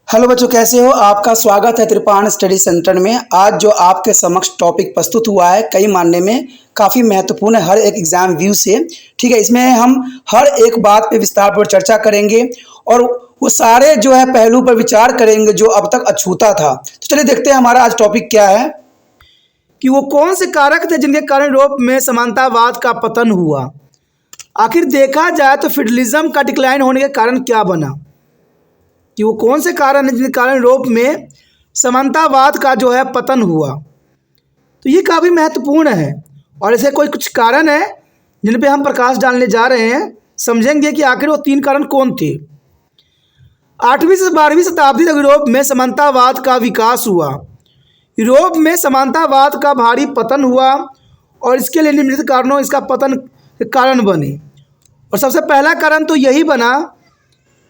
Hello बच्चों, कैसे हो? आपका स्वागत है त्रिपाण स्टडी सेंटर में। आज जो आपके समक्ष टॉपिक प्रस्तुत हुआ है कई मानने में काफ़ी महत्वपूर्ण है हर एक एग्जाम व्यू से। ठीक है, इसमें हम हर एक बात पे विस्तारपूर्वक चर्चा करेंगे और वो सारे जो है पहलू पर विचार करेंगे जो अब तक अछूता था। तो चलिए देखते हैं हमारा आज टॉपिक क्या है कि वो कौन से कारक थे जिनके कारण यूरोप में समानतावाद का पतन हुआ। आखिर देखा जाए तो फेडरलिज्म का डिक्लाइन होने के कारण क्या बना, कि वो कौन से कारण हैं जिनके कारण यूरोप में समानतावाद का जो है पतन हुआ। तो ये काफ़ी महत्वपूर्ण है और ऐसे कुछ कारण हैं जिन पे हम प्रकाश डालने जा रहे हैं। समझेंगे कि आखिर वो 3 कारण कौन थे। 8वीं से 12वीं शताब्दी तक यूरोप में समानतावाद का विकास हुआ। यूरोप में समानतावाद का भारी पतन हुआ और इसके लिए निम्नलिखित कारणों इसका पतन के कारण बने। और सबसे पहला कारण तो यही बना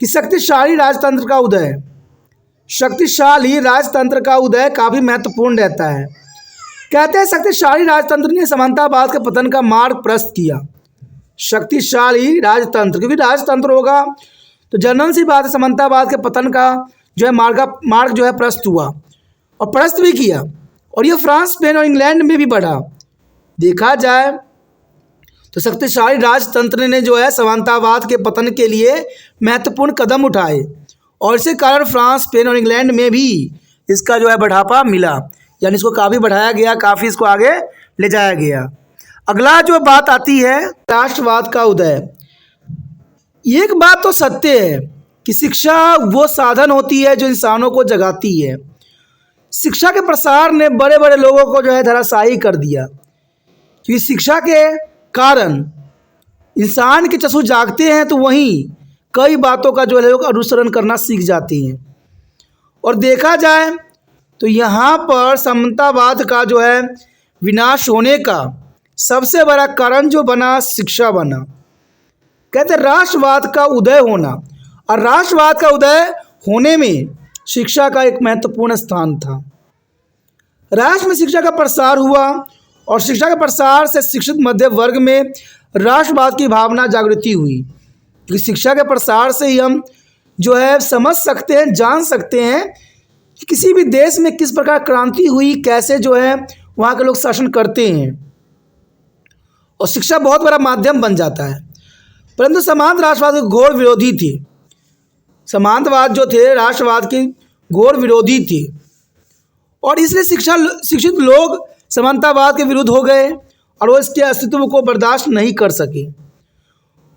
कि शक्तिशाली राजतंत्र का उदय। शक्तिशाली राजतंत्र का उदय काफ़ी महत्वपूर्ण रहता है। कहते हैं शक्तिशाली राजतंत्र ने समानतावाद के पतन का मार्ग प्रशस्त किया। शक्तिशाली राजतंत्र, क्योंकि राजतंत्र होगा तो जनरल सी बात है, समानतावाद के पतन का जो है मार्ग जो है प्रशस्त हुआ और प्रशस्त भी किया। और यह फ्रांस, स्पेन और इंग्लैंड में भी बढ़ा। देखा जाए तो शक्तिशाली राजतंत्र ने जो है समानतावाद के पतन के लिए महत्वपूर्ण कदम उठाए और इसी कारण फ्रांस, स्पेन और इंग्लैंड में भी इसका जो है बढ़ापा मिला, यानी इसको काफ़ी बढ़ाया गया, काफ़ी इसको आगे ले जाया गया। अगला जो बात आती है राष्ट्रवाद का उदय। एक बात तो सत्य है कि शिक्षा वो साधन होती है जो इंसानों को जगाती है। शिक्षा के प्रसार ने बड़े बड़े लोगों को जो है धराशायी कर दिया, क्योंकि शिक्षा के कारण इंसान के चक्षु जागते हैं तो वहीं कई बातों का जो है लोग अनुसरण करना सीख जाते हैं। और देखा जाए तो यहाँ पर समानतावाद का जो है विनाश होने का सबसे बड़ा कारण जो बना, शिक्षा बना। कहते हैं राष्ट्रवाद का उदय होना, और राष्ट्रवाद का उदय होने में शिक्षा का एक महत्वपूर्ण स्थान था। राष्ट्र में शिक्षा का प्रसार हुआ और शिक्षा के प्रसार से शिक्षित मध्य वर्ग में राष्ट्रवाद की भावना जागृति हुई। क्योंकि शिक्षा के प्रसार से ही हम जो है समझ सकते हैं, जान सकते हैं कि किसी भी देश में किस प्रकार क्रांति हुई, कैसे जो है वहाँ के लोग शासन करते हैं, और शिक्षा बहुत बड़ा माध्यम बन जाता है। परंतु समांत राष्ट्रवाद के घोर विरोधी थे। समांतवाद जो थे राष्ट्रवाद के घोर विरोधी थे और इसलिए शिक्षित लोग समानतावाद के विरुद्ध हो गए और वो इसके अस्तित्व को बर्दाश्त नहीं कर सके।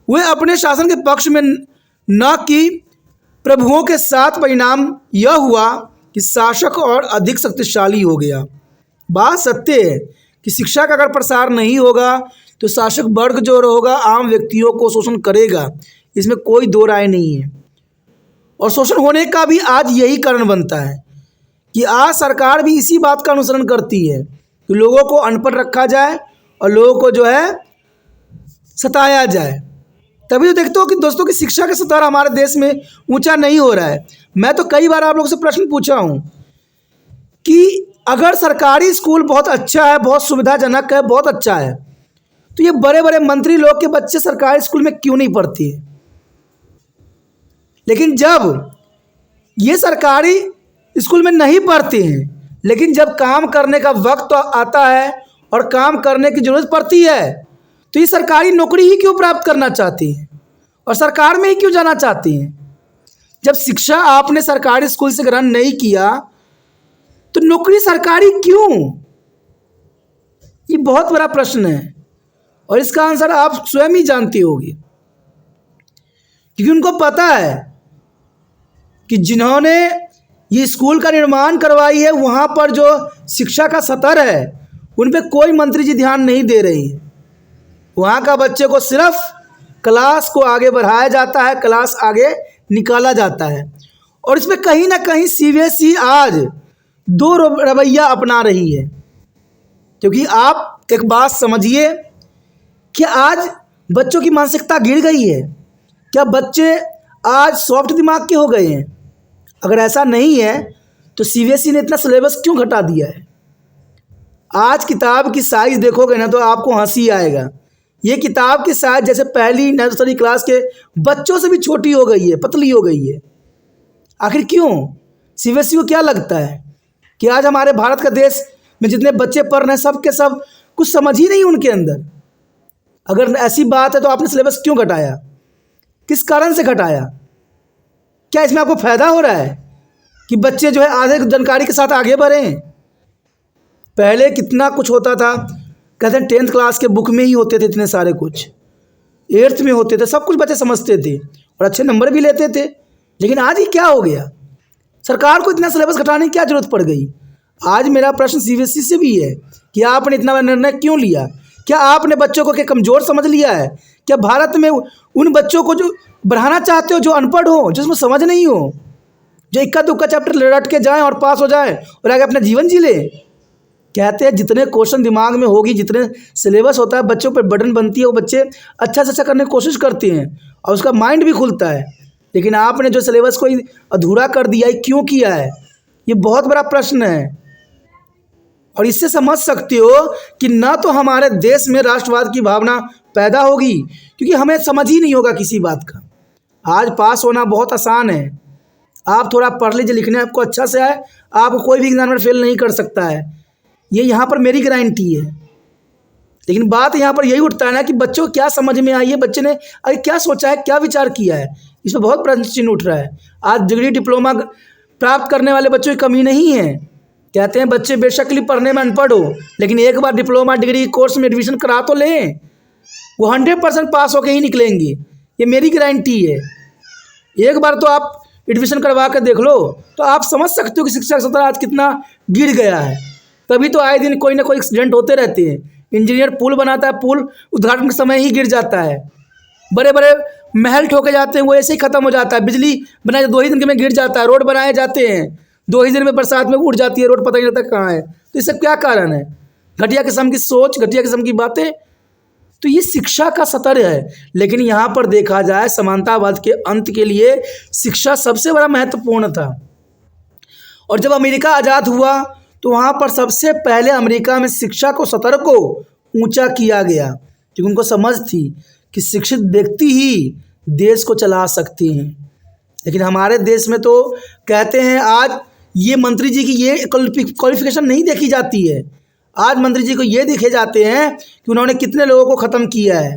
वे अपने शासन के पक्ष में न कि प्रभुओं के साथ। परिणाम यह हुआ कि शासक और अधिक शक्तिशाली हो गया। बात सत्य है कि शिक्षा का अगर प्रसार नहीं होगा तो शासक वर्ग जो होगा आम व्यक्तियों को शोषण करेगा, इसमें कोई दो राय नहीं है। और शोषण होने का भी आज यही कारण बनता है कि आज सरकार भी इसी बात का अनुसरण करती है कि लोगों को अनपढ़ रखा जाए और लोगों को जो है सताया जाए। तभी तो देखते हो कि दोस्तों की शिक्षा का स्तर हमारे देश में ऊंचा नहीं हो रहा है। मैं तो कई बार आप लोगों से प्रश्न पूछा हूं कि अगर सरकारी स्कूल बहुत अच्छा है, बहुत सुविधाजनक है, बहुत अच्छा है, तो ये बड़े बड़े मंत्री लोग के बच्चे सरकारी स्कूल में क्यों नहीं पढ़ते? लेकिन जब ये सरकारी स्कूल में नहीं पढ़ते हैं, लेकिन जब काम करने का वक्त आता है और काम करने की ज़रूरत पड़ती है तो ये सरकारी नौकरी ही क्यों प्राप्त करना चाहती हैं और सरकार में ही क्यों जाना चाहती हैं? जब शिक्षा आपने सरकारी स्कूल से ग्रहण नहीं किया तो नौकरी सरकारी क्यों? ये बहुत बड़ा प्रश्न है और इसका आंसर आप स्वयं ही जानती होगी, क्योंकि उनको पता है कि जिन्होंने ये स्कूल का निर्माण करवाई है वहाँ पर जो शिक्षा का स्तर है उन पे कोई मंत्री जी ध्यान नहीं दे रही है। वहाँ का बच्चे को सिर्फ क्लास को आगे बढ़ाया जाता है, क्लास आगे निकाला जाता है। और इसमें कहीं ना कहीं सीबीएसई आज दो रवैया अपना रही है, क्योंकि आप एक बात समझिए कि आज बच्चों की मानसिकता गिर गई है। क्या बच्चे आज सॉफ्ट दिमाग के हो गए हैं? अगर ऐसा नहीं है तो सीबीएसई ने इतना सिलेबस क्यों घटा दिया है? आज किताब की साइज़ देखोगे ना तो आपको हंसी आएगा। ये किताब की साइज़ जैसे पहली नर्सरी क्लास के बच्चों से भी छोटी हो गई है, पतली हो गई है। आखिर क्यों? सीबीएसई को क्या लगता है कि आज हमारे भारत का देश में जितने बच्चे पढ़ रहे हैं सब के सब कुछ समझ ही नहीं उनके अंदर। अगर ऐसी बात है तो आपने सिलेबस क्यों घटाया, किस कारण से घटाया? क्या इसमें आपको फ़ायदा हो रहा है कि बच्चे जो है आधे जानकारी के साथ आगे बढ़ें? पहले कितना कुछ होता था, कहते हैं 10th क्लास के बुक में ही होते थे इतने सारे कुछ, 8th में होते थे, सब कुछ बच्चे समझते थे और अच्छे नंबर भी लेते थे। लेकिन आज ही क्या हो गया, सरकार को इतना सिलेबस घटाने की क्या जरूरत पड़ गई? आज मेरा प्रश्न सीबीएसई से भी है कि आपने इतना बड़ा निर्णय क्यों लिया? क्या आपने बच्चों को क्या कमज़ोर समझ लिया है? क्या भारत में उन बच्चों को जो बढ़ाना चाहते हो जो अनपढ़ हो, जिसमें समझ नहीं हो, जो इक्का दुक्का चैप्टर रट के जाएं और पास हो जाएं और आगे अपना जीवन जी लें? कहते हैं जितने क्वेश्चन दिमाग में होगी, जितने सिलेबस होता है, बच्चों पर बर्डन बनती है, वो बच्चे अच्छा से अच्छा करने की कोशिश करते हैं और उसका माइंड भी खुलता है। लेकिन आपने जो सिलेबस को अधूरा कर दिया है, क्यों किया है? ये बहुत बड़ा प्रश्न है। और इससे समझ सकते हो कि ना तो हमारे देश में राष्ट्रवाद की भावना पैदा होगी, क्योंकि हमें समझ ही नहीं होगा किसी बात का। आज पास होना बहुत आसान है, आप थोड़ा पढ़ लीजिए, लिखने आपको अच्छा से आए, आपको कोई भी एग्जाम में फेल नहीं कर सकता है, ये यहाँ पर मेरी गारंटी है। लेकिन बात यहाँ पर यही उठता है ना कि बच्चों को क्या समझ में आई है, बच्चे ने अरे क्या सोचा है, क्या विचार किया है, इस पर बहुत प्रश्न चिन्ह उठ रहा है। आज डिग्री डिप्लोमा प्राप्त करने वाले बच्चों की कमी नहीं है। कहते हैं बच्चे बेशक पढ़ने में अनपढ़ हो, लेकिन एक बार डिप्लोमा डिग्री कोर्स में एडमिशन करा तो लें, वो 100% पास होकर ही निकलेंगे, ये मेरी गारंटी है। एक बार तो आप एडमिशन करवा कर देख लो तो आप समझ सकते हो कि शिक्षा का स्तर आज कितना गिर गया है। तभी तो आए दिन कोई ना कोई एक्सीडेंट होते रहते हैं। इंजीनियर पुल बनाता है, पुल उद्घाटन के समय ही गिर जाता है। बड़े बड़े महल ठोके जाते हैं, वो ऐसे ही ख़त्म हो जाता है। बिजली बनाए 2 ही दिन के में गिर जाता है। रोड बनाए जाते हैं, 2 ही दिन में बरसात में उड़ जाती है रोड, पता नहीं लगता कहाँ है। तो इससे क्या कारण है? घटिया किस्म की सोच, घटिया किस्म की बातें। तो ये शिक्षा का स्तर है। लेकिन यहाँ पर देखा जाए समानतावाद के अंत के लिए शिक्षा सबसे बड़ा महत्वपूर्ण था। और जब अमेरिका आज़ाद हुआ तो वहाँ पर सबसे पहले अमेरिका में शिक्षा को स्तर को ऊंचा किया गया, क्योंकि उनको समझ थी कि शिक्षित व्यक्ति ही देश को चला सकते हैं। लेकिन हमारे देश में तो कहते हैं आज ये मंत्री जी की ये क्वालिफिकेशन नहीं देखी जाती है। आज मंत्री जी को ये देखे जाते हैं कि उन्होंने कितने लोगों को ख़त्म किया है,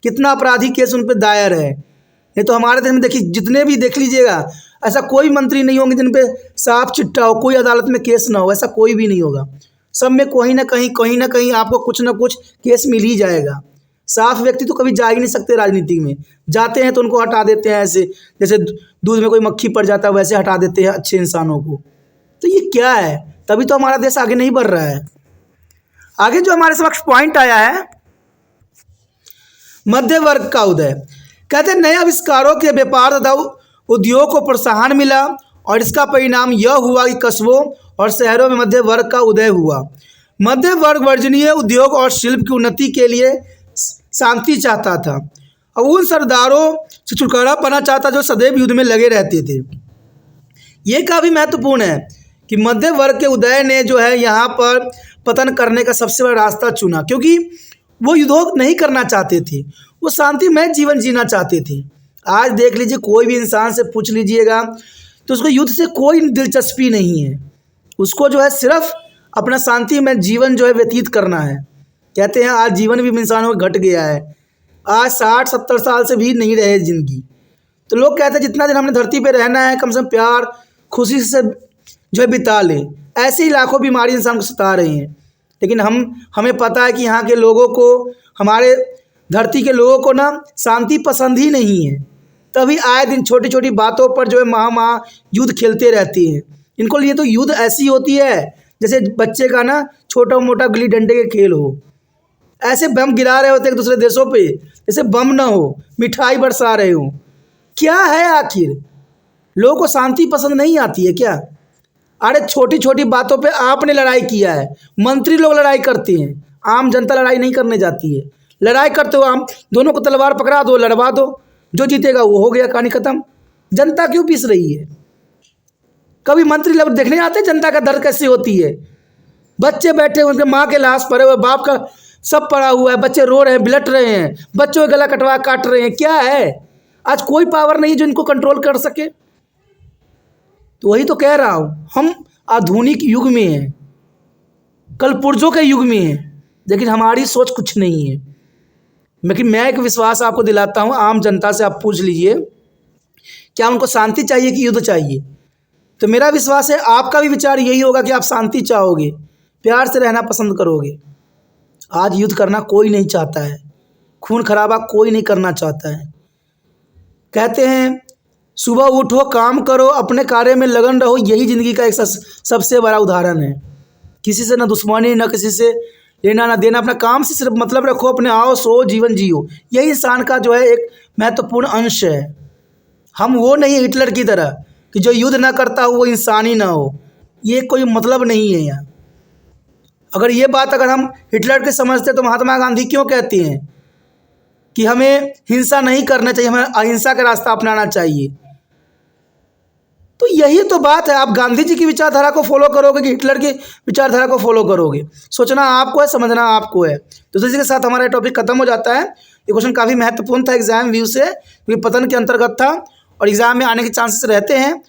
कितना आपराधिक केस उन पर दायर है। नहीं तो हमारे देश में देखिए, जितने भी देख लीजिएगा, ऐसा कोई मंत्री नहीं होंगे जिन पे साफ चिट्ठा हो, कोई अदालत में केस ना हो, ऐसा कोई भी नहीं होगा। सब में कहीं ना कहीं आपको कुछ ना कुछ केस मिल ही जाएगा। साफ व्यक्ति तो कभी जा ही नहीं सकते राजनीति में, जाते हैं तो उनको हटा देते हैं, ऐसे जैसे दूध में कोई मक्खी पड़ जाता है वैसे हटा देते हैं अच्छे इंसानों को। तो ये क्या है? तभी तो हमारा देश आगे नहीं बढ़ रहा है। आगे जो हमारे समक्ष पॉइंट आया है, मध्य वर्ग का उदय। कहते हैं नए आविष्कारों के व्यापार तथा उद्योग को प्रोत्साहन मिला और इसका परिणाम यह हुआ कि कस्बों और शहरों में मध्य वर्ग का उदय हुआ। मध्य वर्ग वर्जनीय उद्योग और शिल्प की उन्नति के लिए शांति चाहता था और उन सरदारों से छुटकारा पाना चाहता जो सदैव युद्ध में लगे रहते थे। ये काफ़ी महत्वपूर्ण है कि मध्य वर्ग के उदय ने जो है यहाँ पर पतन करने का सबसे बड़ा रास्ता चुना, क्योंकि वो युद्ध नहीं करना चाहते थे, वो शांतिमय जीवन जीना चाहते थे। आज देख लीजिए, कोई भी इंसान से पूछ लीजिएगा तो उसको युद्ध से कोई दिलचस्पी नहीं है। उसको जो है सिर्फ अपना शांतिमय जीवन जो है व्यतीत करना है। कहते हैं आज जीवन भी इंसानों का घट गया है। आज 60-70 साल से भी नहीं रहे ज़िंदगी। तो लोग कहते हैं जितना दिन हमने धरती पे रहना है कम से कम प्यार खुशी से जो है बिता लें। ऐसे ही लाखों बीमारी इंसान को सता रही हैं। लेकिन हमें पता है कि यहाँ के लोगों को, हमारे धरती के लोगों को ना शांति पसंद ही नहीं है। तभी आए दिन छोटी छोटी बातों पर जो है महा युद्ध खेलते रहते हैं। इनको लिए तो युद्ध ऐसी होती है जैसे बच्चे का ना छोटा मोटा गिल्ली डंडे के खेल हो। ऐसे बम गिरा रहे होते एक दूसरे देशों पे जैसे बम ना हो, मिठाई बरसा रहे हो। क्या है आखिर? लोगों को शांति पसंद नहीं आती है क्या? अरे छोटी छोटी बातों पे आपने लड़ाई किया है, मंत्री लोग लड़ाई करते हैं, आम जनता लड़ाई नहीं करने जाती है। लड़ाई करते हो आम दोनों को तलवार पकड़ा दो, लड़वा दो, जो जीतेगा वो हो गया, कहानी खत्म। जनता क्यों पीस रही है? कभी मंत्री लोग देखने आते हैं जनता का दर्द कैसे होती है? बच्चे बैठे उनके माँ के लाश पड़े हुए, बाप का सब पड़ा हुआ है, बच्चे रो रहे हैं, बिलट रहे हैं, बच्चों का गला काट रहे हैं। क्या है? आज कोई पावर नहीं जो इनको कंट्रोल कर सके। तो वही तो कह रहा हूँ, हम आधुनिक युग में हैं, कल पुर्जों के युग में हैं, लेकिन हमारी सोच कुछ नहीं है। लेकिन मैं एक विश्वास आपको दिलाता हूँ, आम जनता से आप पूछ लीजिए, क्या उनको शांति चाहिए कि युद्ध चाहिए? तो मेरा विश्वास है आपका भी विचार यही होगा कि आप शांति चाहोगे, प्यार से रहना पसंद करोगे। आज युद्ध करना कोई नहीं चाहता है, खून खराबा कोई नहीं करना चाहता है। कहते हैं सुबह उठो, काम करो, अपने कार्य में लगन रहो, यही ज़िंदगी का एक सबसे बड़ा उदाहरण है। किसी से ना दुश्मनी, ना किसी से लेना ना देना, अपना काम से सिर्फ मतलब रखो, अपने आओ सो जीवन जियो, यही इंसान का जो है एक महत्वपूर्ण अंश है। हम वो नहीं हिटलर की तरह कि जो युद्ध ना करता हो वो इंसान ही ना हो, ये कोई मतलब नहीं है यहाँ। अगर ये बात अगर हम हिटलर के समझते तो महात्मा गांधी क्यों कहती हैं कि हमें हिंसा नहीं करना चाहिए, हमें अहिंसा का रास्ता अपनाना चाहिए? तो यही तो बात है, आप गांधी जी की विचारधारा को फॉलो करोगे कि हिटलर की विचारधारा को फॉलो करोगे? सोचना आपको है, समझना आपको है। तो इसी के साथ हमारा टॉपिक खत्म हो जाता है। ये क्वेश्चन काफ़ी महत्वपूर्ण था एग्जाम व्यू से, क्योंकि पतन के अंतर्गत था और एग्जाम में आने के चांसेस रहते हैं।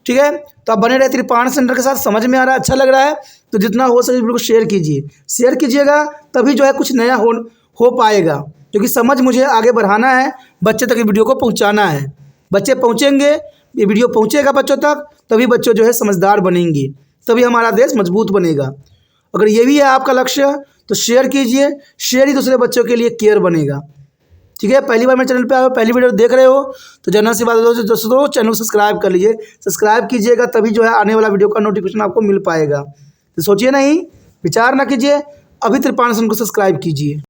ठीक है, तो आप बने रहे त्रिपाण सेंटर के साथ। समझ में आ रहा है, अच्छा लग रहा है तो जितना हो सके वीडियो को शेयर कीजिए। शेयर कीजिएगा तभी जो है कुछ नया हो पाएगा, क्योंकि समझ मुझे आगे बढ़ाना है, बच्चे तक वीडियो को पहुंचाना है। बच्चे पहुंचेंगे, ये वीडियो पहुंचेगा बच्चों तक, तभी बच्चों जो है समझदार बनेंगे, तभी हमारा देश मजबूत बनेगा। अगर ये भी है आपका लक्ष्य तो शेयर कीजिए, शेयर ही दूसरे बच्चों के लिए केयर बनेगा। ठीक है, पहली बार मेरे चैनल पे आए हो, पहली वीडियो देख रहे हो तो जनरल सी बात है दोस्तों, चैनल को सब्सक्राइब कर लीजिए। सब्सक्राइब कीजिएगा तभी जो है आने वाला वीडियो का नोटिफिकेशन आपको मिल पाएगा। तो सोचिए नहीं, विचार ना कीजिए, अभी त्रिपाण सेन को सब्सक्राइब कीजिए।